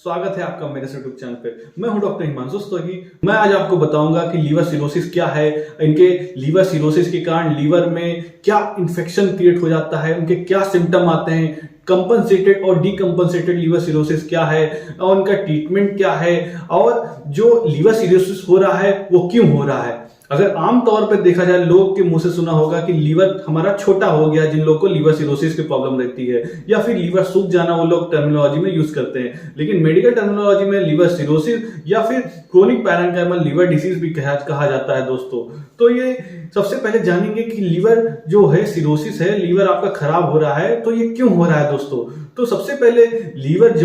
स्वागत है आपका मेरे यूट्यूब चैनल पे। मैं हूं डॉक्टर हिमांशु स्तोगी। मैं आज आपको बताऊंगा कि लीवर सिरोसिस क्या है, इनके लीवर सिरोसिस के कारण लीवर में क्या इन्फेक्शन क्रिएट हो जाता है, उनके क्या सिम्टम आते हैं, कंपनसेटेड और डीकंपनसेटेड लीवर सिरोसिस क्या है और उनका ट्रीटमेंट क्या है, और जो लीवर सिरोसिस हो रहा है वो क्यों हो रहा है। अगर आम तौर पर देखा जाए, लोग के मुंह से सुना होगा कि लीवर हमारा छोटा हो गया, जिन लोगों को लीवर सिरोसिस की प्रॉब्लम रहती है, या फिर लीवर सूख जाना वो लोग टर्मिनोलॉजी में यूज करते हैं। लेकिन मेडिकल टर्मिनोलॉजी में लीवर सिरोसिस या फिर क्रोनिक पैरेन्काइमल लीवर डिसीज भी कहा जाता है दोस्तों। तो ये सबसे पहले जानेंगे कि लीवर जो है सिरोसिस है, लीवर आपका खराब हो रहा है तो ये क्यों हो रहा है दोस्तों। तो सबसे पहले लीवर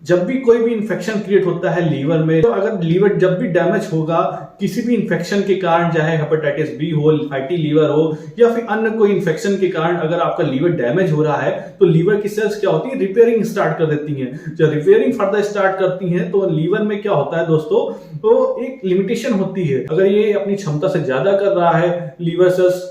जब भी कोई भी इंफेक्शन क्रिएट होता है लीवर में, तो अगर लीवर जब भी डैमेज होगा किसी भी इंफेक्शन के कारण, चाहे हेपेटाइटिस बी हो, फैटी लीवर हो, या फिर अन्य कोई इंफेक्शन के कारण अगर आपका लीवर डैमेज हो रहा है तो लीवर की सेल्स क्या होती है, रिपेयरिंग स्टार्ट कर देती हैं। जब रिपेयरिंग फर्दर स्टार्ट करती हैं तो लीवर में क्या होता है दोस्तों, तो एक लिमिटेशन होती है। अगर ये अपनी क्षमता से ज्यादा कर रहा है लीवर सेल्स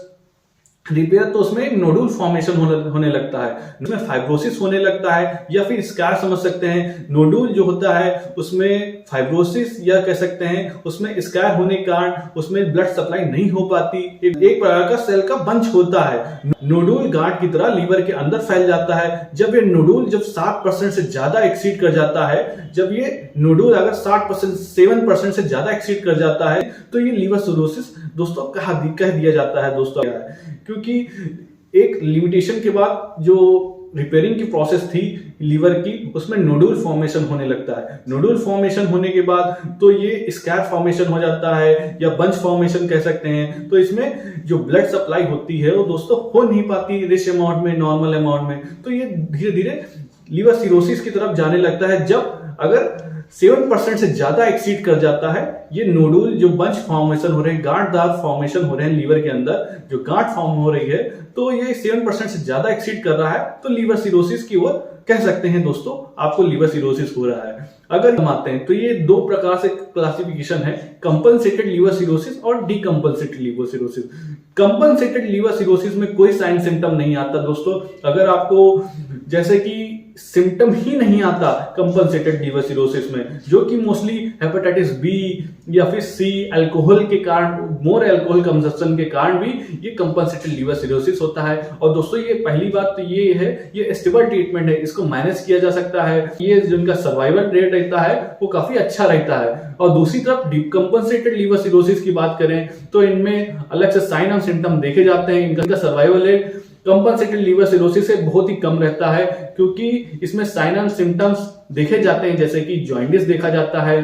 रिपेयर, तो उसमें एक नोडुल फॉर्मेशन होने लगता है, उसमें फाइब्रोसिस होने लगता है, या फिर स्कार समझ सकते हैं। नोडुल जो होता है उसमें फाइब्रोसिस या कह सकते हैं उसमें स्कार होने के कारण उसमें ब्लड सप्लाई नहीं हो पाती, एक प्रकार का सेल का बंच होता है। नोडुल गांठ की तरह लीवर के अंदर फैल जाता है। जब ये नोडुल 7% से ज्यादा एक्सीड कर जाता है, जब ये नोडुल अगर 60% 7% से ज्यादा एक्सीड कर जाता है तो ये लीवर सिरोसिस दोस्तों कह दिया जाता है दोस्तों। क्योंकि एक लिमिटेशन के बाद जो रिपेयरिंग की प्रोसेस थी लीवर की, उसमें नोडुल फॉर्मेशन होने लगता है। नोडुल फॉर्मेशन होने के बाद तो ये स्कैर फॉर्मेशन हो जाता है या बंच फॉर्मेशन कह सकते हैं। तो इसमें जो ब्लड सप्लाई होती है वो दोस्तों हो नहीं पाती रिच अमाउंट में, नॉर्मल अमाउंट में। तो ये धीरे धीरे लीवर सिरोसिस की तरफ जाने लगता है। जब अगर 7% से ज्यादा एक्सीड कर जाता है, ये नोडुल जो बंच फॉर्मेशन हो रहे हैं, गांठदार फॉर्मेशन हो रहे हैं लीवर के अंदर, जो गांठ फॉर्म हो रही है, तो ये 7% से ज्यादा एक्सीड कर रहा है तो लीवर सिरोसिस की ओर कह सकते हैं दोस्तों आपको लीवर सिरोसिस हो रहा है। अगर हम आते हैं तो ये दो प्रकार से क्लासिफिकेशन है, कंपनसेटेड लीवर सिरोसिस और decompensated liver cirrhosis. Compensated liver cirrhosis में कोई साइन सिम्टम नहीं आता दोस्तों। अगर आपको जैसे कि सिम्टम ही नहीं आता कंपनसेटेड लीवर सिरोसिस में, जो कि मोस्टली हेपेटाइटिस बी या फिर सी, अल्कोहल के कारण, मोर अल्कोहल कंजप्शन के कारण भी ये कंपनसेटेड लीवर सिरोसिस होता है। और दोस्तों ये पहली बात तो ये है, ये स्टेबल ट्रीटमेंट है, इसको मैनेज किया जा सकता है। ये जिनका सर्वाइवल रेट रहता है वो काफी अच्छा रहता है। और दूसरी तरफ डीकंपनसेटेड लीवर सिरोसिस की बात करें तो इनमें अलग से साइन और सिम्टम देखे जाते हैं। इनका survival rate compensated liver cirrhosis से बहुत ही कम रहता है, क्योंकि इसमें साइन एंड सिम्टम्स देखे जाते हैं, जैसे कि जॉइंटिस देखा जाता है,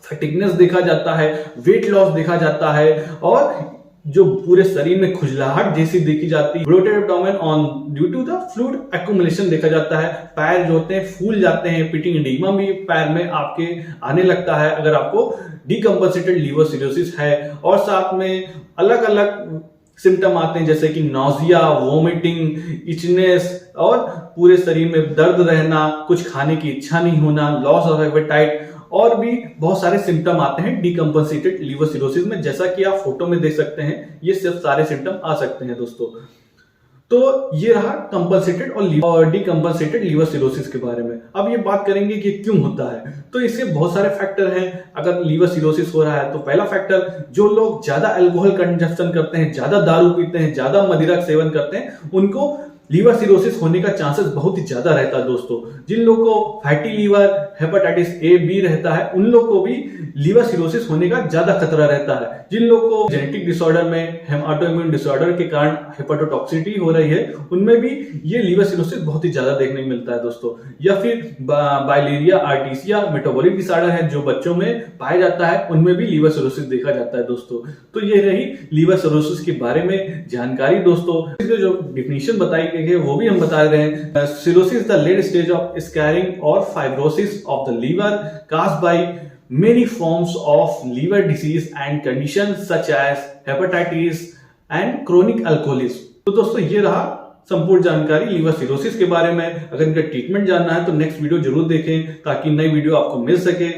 फैटिगनेस देखा जाता है, वेट लॉस देखा जाता है, और जो पूरे शरीर में खुजलाहट जैसी देखी जाती है, bloated abdomen on due to the fluid accumulation देखा जाता है। पैर जो होते हैं फूल जाते हैं, पिटिंग एडिमा भी पैर में आपके आने लगता है अगर आपको डीकंपनसेटेड लीवर सिरोसिस है। और साथ में अलग अलग सिम्टम आते हैं, जैसे कि नॉजिया, वोमिटिंग, इचनेस, और पूरे शरीर में दर्द रहना, कुछ खाने की इच्छा नहीं होना, लॉस ऑफ एपेटाइट, और भी बहुत सारे सिम्टम आते हैं डीकंपनसेटेड लीवर सिरोसिस में। जैसा कि आप फोटो में देख सकते हैं, ये सिर्फ सारे सिम्टम आ सकते हैं दोस्तों। तो ये रहा कंपनसेटेड और डीकंपनसेटेड लीवर सिरोसिस के बारे में। अब ये बात करेंगे कि क्यों होता है। तो इसके बहुत सारे फैक्टर हैं। अगर लीवर सिरोसिस हो रहा है तो पहला फैक्टर, जो लोग ज्यादा अल्कोहल कंजप्शन करते हैं, ज्यादा दारू पीते हैं, ज्यादा मदिरा का सेवन करते हैं, उनको लीवर सिरोसिस होने का चांसेस बहुत ही ज्यादा रहता है दोस्तों। जिन लोगों को fatty liver, hepatitis A B रहता है, उन लोग को भी लीवर सिरोसिस होने का ज्यादा खतरा रहता है। जिन लोगों को जेनेटिक डिसऑर्डर में, ऑटोइम्यून डिसऑर्डर के कारण हेपेटोटॉक्सिसिटी हो रही है, उनमें भी ये लीवर सिरोसिस बहुत ही ज्यादा देखने को मिलता है दोस्तों। या फिर बाइलेरिया आर्टिसिया मेटाबॉलिक डिसऑर्डर है जो बच्चों में पाया जाता है, उनमें भी लीवर सिरोसिस देखा जाता है दोस्तों। तो ये रही लीवर सिरोसिस के बारे में जानकारी दोस्तों। जो डिफिनीशन बताई गई है वो भी हम बता रहे हैं। Cirrhosis the late stage of scarring और fibrosis of the liver caused by many forms of liver disease and conditions such as hepatitis and chronic alcoholism। तो दोस्तों ये रहा संपूर्ण जानकारी लीवर सिरोसिस के बारे में। अगर इनका ट्रीटमेंट जानना है तो नेक्स्ट वीडियो जरूर देखें ताकि नई वीडियो आपको मिल सके।